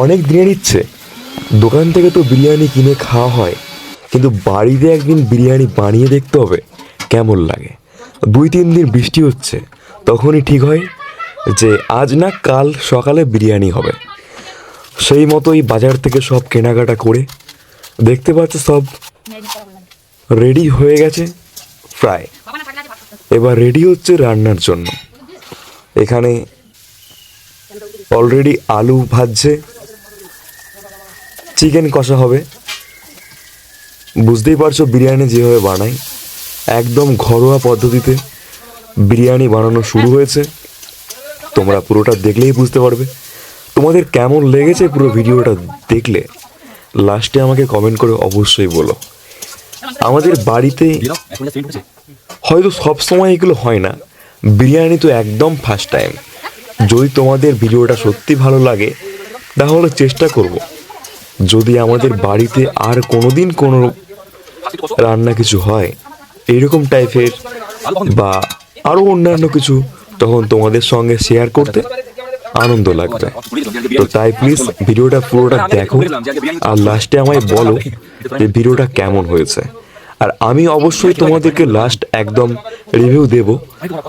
অনেক দিনের ইচ্ছে। দোকান থেকে তো বিরিয়ানি কিনে খাওয়া হয়, কিন্তু বাড়িতে একদিন বিরিয়ানি বানিয়ে দেখতে হবে কেমন লাগে। 2-3 দিন বৃষ্টি হচ্ছে, তখনই ঠিক হয় যে আজ না কাল সকালে বিরিয়ানি হবে। সেই মতোই বাজার থেকে সব কেনাকাটা করে দেখতে পাচ্ছ সব রেডি হয়ে গেছে প্রায়। এবার রেডি হচ্ছে রান্নার জন্য। এখানে অলরেডি আলু ভাজছে, চিকেন কষা হবে। বুঝতেই পারছো বিরিয়ানি যেভাবে বানাই, একদম ঘরোয়া পদ্ধতিতে বিরিয়ানি বানানো শুরু হয়েছে। তোমরা পুরোটা দেখলেই বুঝতে পারবে। তোমাদের কেমন লেগেছে পুরো ভিডিওটা দেখলে লাস্টে আমাকে কমেন্ট করে অবশ্যই বলো। আমাদের বাড়িতে হয়তো সব সময় এগুলো হয় না, বিরিয়ানি তো একদম ফার্স্ট টাইম। যদি তোমাদের ভিডিওটা সত্যি ভালো লাগে তাহলে চেষ্টা করব, যদি আমাদের বাড়িতে আর কোনোদিন কোনো রান্না কিছু হয় এইরকম টাইপের বা আরও অন্যান্য কিছু, তখন তোমাদের সঙ্গে শেয়ার করতে আনন্দ লাগবে। তো তাই প্লিজ ভিডিওটা পুরোটা দেখো আর লাস্টে আমায় বলো যে ভিডিওটা কেমন হয়েছে। আর আমি অবশ্যই তোমাদেরকে লাস্ট একদম রিভিউ দেব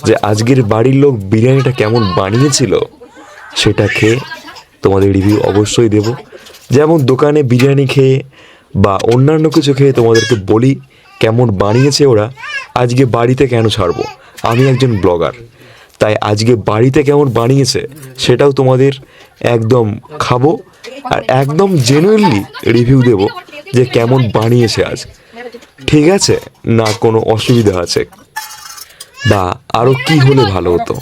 যে আজকের বাড়ির লোক বিরিয়ানিটা কেমন বানিয়েছিল, সেটা খেয়ে তোমাদের রিভিউ অবশ্যই দেব। যেমন দোকানে বিরিয়ানি খেয়ে বা অন্যান্য কিছু খেয়ে তোমাদেরকে বলি কেমন বানিয়েছে ওরা, আজকে বাড়িতে কেন ছাড়বো। আমি একজন ব্লগার, তাই আজকে বাড়িতে কেমন বানিয়েছে সেটাও তোমাদের একদম খাবো আর একদম জেনুইনলি রিভিউ দেব যে কেমন বানিয়েছে আজ, ঠিক আছে না কোনো অসুবিধা আছে বা আরও কি হলে ভালো হতো।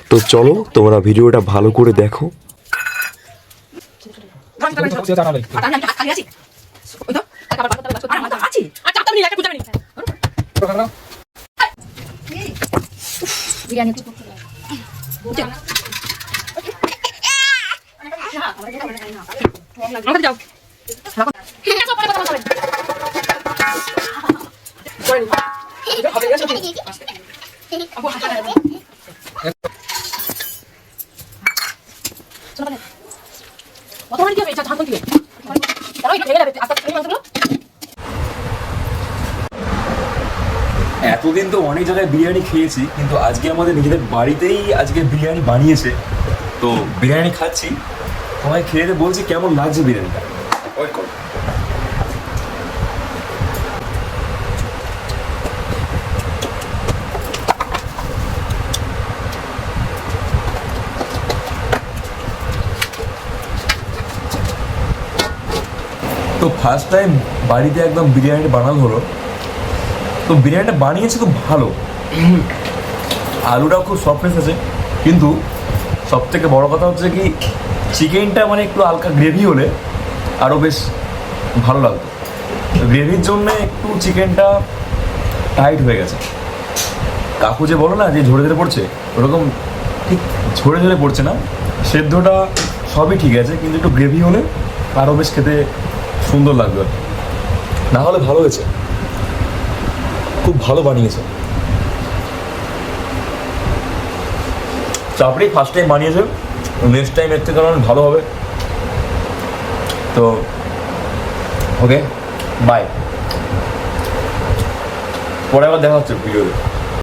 তো চলো তোমরা ভিডিওটা ভালো করে দেখো। এতদিন তো অনেক জায়গায় বিরিয়ানি খেয়েছি, কিন্তু আজকে আমাদের নিজেদের বাড়িতেই আজকে বিরিয়ানি বানিয়েছে। তো বিরিয়ানি খাচ্ছি, তোমায় খেয়ে বলছি কেমন লাগছে বিরিয়ানিটা। ওয়েট করো। তো ফার্স্ট টাইম বাড়িতে একদম বিরিয়ানি বানানো হলো। তো বিরিয়ানিটা বানিয়েছে খুব ভালো, আলুটাও খুব সফটনেস আছে, কিন্তু সব থেকে বড় কথা হচ্ছে কি চিকেনটা মানে একটু হালকা গ্রেভি হলে আরও বেশ ভালো লাগতো। গ্রেভির জন্যে একটু চিকেনটা টাইট হয়ে গেছে। কাকু যে বলো না যে ঝরে ঝরে পড়ছে, ওরকম ঠিক ঝরে ঝরে পড়ছে না। সেদ্ধটা সবই ঠিক আছে, কিন্তু একটু গ্রেভি হলে আরও বেশ খেতে সুন্দর লাগবে। না হলে ভালো হয়েছে, খুব ভালো বানিয়েছে। চাপড়ি ফার্স্ট টাইম বানিয়েছে, নেক্সট টাইম এর থেকে কারণ ভালো হবে। তো ওকে বাই, পরে আবার দেখা হচ্ছে ভিডিওতে।